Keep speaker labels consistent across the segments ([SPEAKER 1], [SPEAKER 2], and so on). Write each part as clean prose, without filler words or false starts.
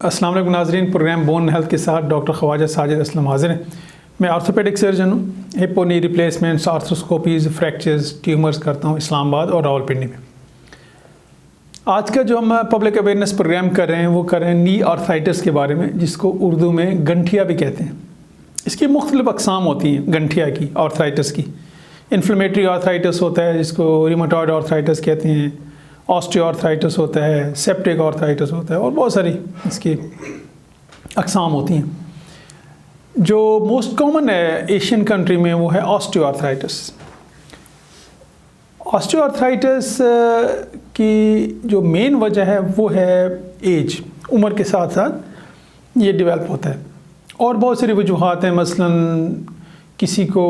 [SPEAKER 1] अस्सलाम वालेकुम नाज़रीन, प्रोग्राम बोन हेल्थ के साथ डॉक्टर ख्वाजा साजिद असलम हाजिर हैं। मैं ऑर्थोपेडिक सर्जन हूँ। हिप नी रिप्लेसमेंट्स, आर्थ्रोस्कोपीज़, फ्रैक्चर्स, ट्यूमर्स करता हूँ इस्लामाबाद और रावलपिंडी में। आज का जो हम पब्लिक अवेयरनेस प्रोग्राम कर रहे हैं वो कर रहे हैं नी आर्थराइटिस के बारे में, जिसको उर्दू में गंठिया भी कहते हैं। इसकी मुख्तलिफ अक़साम होती हैं गंठिया की, आर्थराइटिस की। इन्फ्लेमेटरी आर्थराइटिस होता है जिसको रिमेटॉइड आर्थराइटिस कहते हैं, ऑस्टियोआर्थराइटिस होता है, सेप्टिक आर्थराइटिस होता है और बहुत सारी इसकी अक़साम होती हैं। जो मोस्ट कॉमन है एशियन कंट्री में वो है ऑस्टियोआर्थराइटिस। ऑस्टियोआर्थराइटिस की जो मेन वजह है वो है एज, उम्र के साथ साथ ये डेवलप होता है। और बहुत सारी वजूहात हैं, मसलन किसी को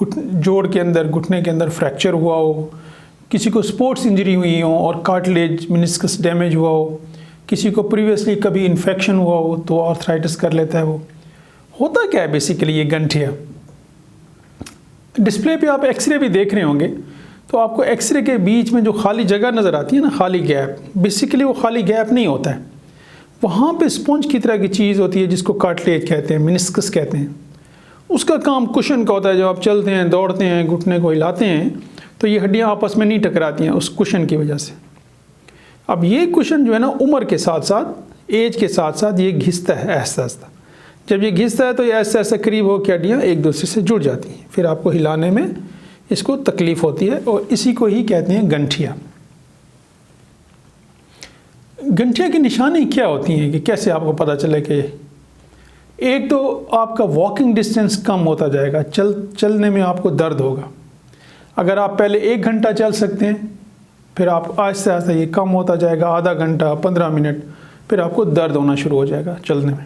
[SPEAKER 1] जोड़ के अंदर, घुटने के अंदर फ्रैक्चर हुआ हो, किसी को स्पोर्ट्स इंजरी हुई हो और कार्टिलेज मेनिस्कस डैमेज हुआ हो, किसी को प्रीवियसली कभी इन्फेक्शन हुआ हो तो आर्थराइटिस कर लेता है। वो होता क्या है बेसिकली ये गंठिया। डिस्प्ले पे आप एक्सरे भी देख रहे होंगे तो आपको एक्सरे के बीच में जो खाली जगह नज़र आती है ना, खाली गैप, बेसिकली वो खाली गैप नहीं होता है। वहाँ पे स्पंज की तरह की चीज़ होती है जिसको कार्टिलेज कहते हैं, मेनिस्कस कहते हैं। उसका काम कुशन का होता है। जब आप चलते हैं, दौड़ते हैं, घुटने को हिलाते हैं तो ये हड्डियाँ आपस में नहीं टकराती हैं उस कुशन की वजह से। अब ये कुशन जो है ना, उम्र के साथ साथ, एज के साथ साथ ये घिसता है आहिस्ता आहिस्ता। जब ये घिसता है तो ये ऐसे ऐसे करीब होकर हड्डियाँ एक दूसरे से जुड़ जाती हैं, फिर आपको हिलाने में इसको तकलीफ़ होती है और इसी को ही कहते हैं गंठिया। गंठिया की निशानी क्या होती हैं कि कैसे आपको पता चले कि एक तो आपका वॉकिंग डिस्टेंस कम होता जाएगा, चलने में आपको दर्द होगा। अगर आप पहले 1 घंटा चल सकते हैं, फिर आप आहिस्ता आहिस्ता ये कम होता जाएगा, आधा घंटा, 15 मिनट, फिर आपको दर्द होना शुरू हो जाएगा चलने में।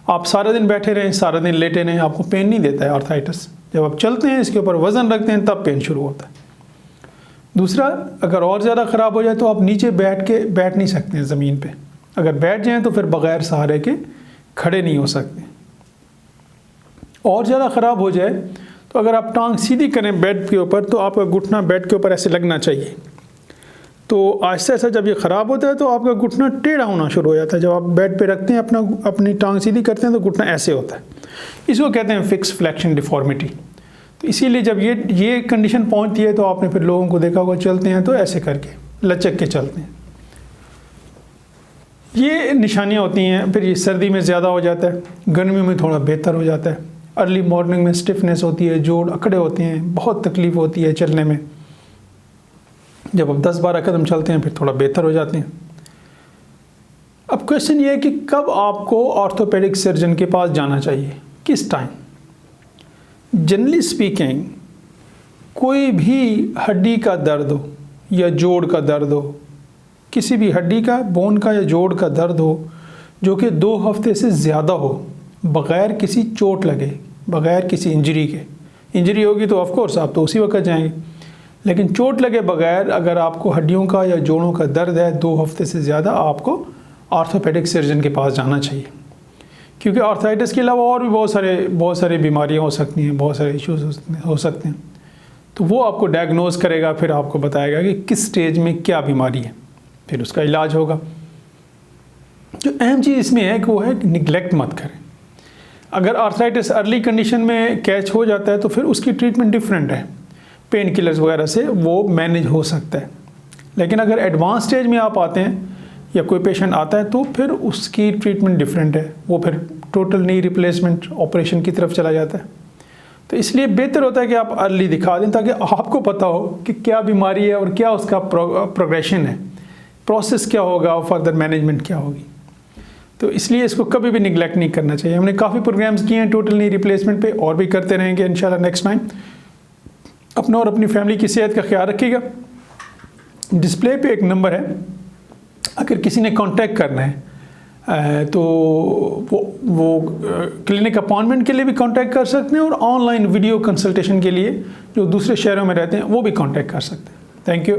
[SPEAKER 1] आप सारा दिन बैठे रहें, सारा दिन लेटे रहें, आपको पेन नहीं देता है आर्थराइटिस। जब आप चलते हैं, इसके ऊपर वज़न रखते हैं, तब पेन शुरू होता है। दूसरा, अगर और ज़्यादा ख़राब हो जाए तो आप नीचे बैठ नहीं सकते हैं ज़मीन पे। अगर बैठ जाएं तो फिर बग़ैर सहारे के खड़े नहीं हो सकते। और ज़्यादा ख़राब हो जाए तो अगर आप टांग सीधी करें बेड के ऊपर तो आपका घुटना बेड के ऊपर ऐसे लगना चाहिए। तो आहिस्ता आहिस्ता जब ये ख़राब होता है तो आपका घुटना टेढ़ा होना शुरू हो जाता है। जब आप बेड पे रखते हैं, अपनी टांग सीधी करते हैं तो घुटना ऐसे होता है। इसको कहते हैं फिक्स फ्लेक्शन डिफॉर्मिटी। तो इसीलिए जब ये कंडीशन पहुंचती है तो आपने फिर लोगों को देखा होगा चलते हैं तो ऐसे करके लचक के चलते हैं। ये निशानियाँ होती हैं। फिर ये सर्दी में ज़्यादा हो जाता है, गर्मियों में थोड़ा बेहतर हो जाता है। अर्ली मॉर्निंग में स्टिफनेस होती है, जोड़ अकड़े होते हैं, बहुत तकलीफ़ होती है चलने में। जब आप 10-12 कदम चलते हैं फिर थोड़ा बेहतर हो जाते हैं। अब क्वेश्चन ये है कि कब आपको ऑर्थोपेडिक सर्जन के पास जाना चाहिए, किस टाइम। जनरली स्पीकिंग, कोई भी हड्डी का दर्द हो या जोड़ का दर्द हो, किसी भी हड्डी का, बोन का या जोड़ का दर्द हो जो कि 2 हफ्ते से ज़्यादा हो, बग़ैर किसी चोट लगे, बग़ैर किसी इंजरी के। इंजरी होगी तो ऑफ कोर्स आप तो उसी वक्त जाएंगे, लेकिन चोट लगे बग़ैर अगर आपको हड्डियों का या जोड़ों का दर्द है 2 हफ्ते से ज़्यादा, आपको ऑर्थोपेडिक सर्जन के पास जाना चाहिए। क्योंकि आर्थराइटिस के अलावा और भी बहुत सारी बीमारियाँ हो सकती हैं, बहुत सारे इश्यूज हो सकते हैं। तो वो आपको डायग्नोज करेगा, फिर आपको बताएगा कि किस स्टेज में क्या बीमारी है, फिर उसका इलाज होगा। जो अहम चीज़ इसमें है कि वो है कि निगलेक्ट मत करें। अगर आर्थराइटिस अर्ली कंडीशन में कैच हो जाता है तो फिर उसकी ट्रीटमेंट डिफरेंट है, पेन किलर्स वगैरह से वो मैनेज हो सकता है। लेकिन अगर एडवांस स्टेज में आप आते हैं या कोई पेशेंट आता है तो फिर उसकी ट्रीटमेंट डिफरेंट है। वो फिर टोटल नी रिप्लेसमेंट ऑपरेशन की तरफ चला जाता है। तो इसलिए बेहतर होता है कि आप अर्ली दिखा दें ताकि आपको पता हो कि क्या बीमारी है और क्या उसका प्रोग्रेशन है, प्रोसेस क्या होगा और फर्दर मैनेजमेंट क्या होगी। तो इसलिए इसको कभी भी निगलेक्ट नहीं करना चाहिए। हमने काफ़ी प्रोग्राम्स किए हैं टोटल नी रिप्लेसमेंट पे, और भी करते रहेंगे इंशाल्लाह नेक्स्ट टाइम। अपना और अपनी फैमिली की सेहत का ख्याल रखिएगा। डिस्प्ले पे एक नंबर है, अगर किसी ने कांटेक्ट करना है तो वो क्लिनिक अपॉइंटमेंट के लिए भी कांटेक्ट कर सकते हैं और ऑनलाइन वीडियो कंसल्टेशन के लिए जो दूसरे शहरों में रहते हैं वो भी कांटेक्ट कर सकते हैं। Thank you.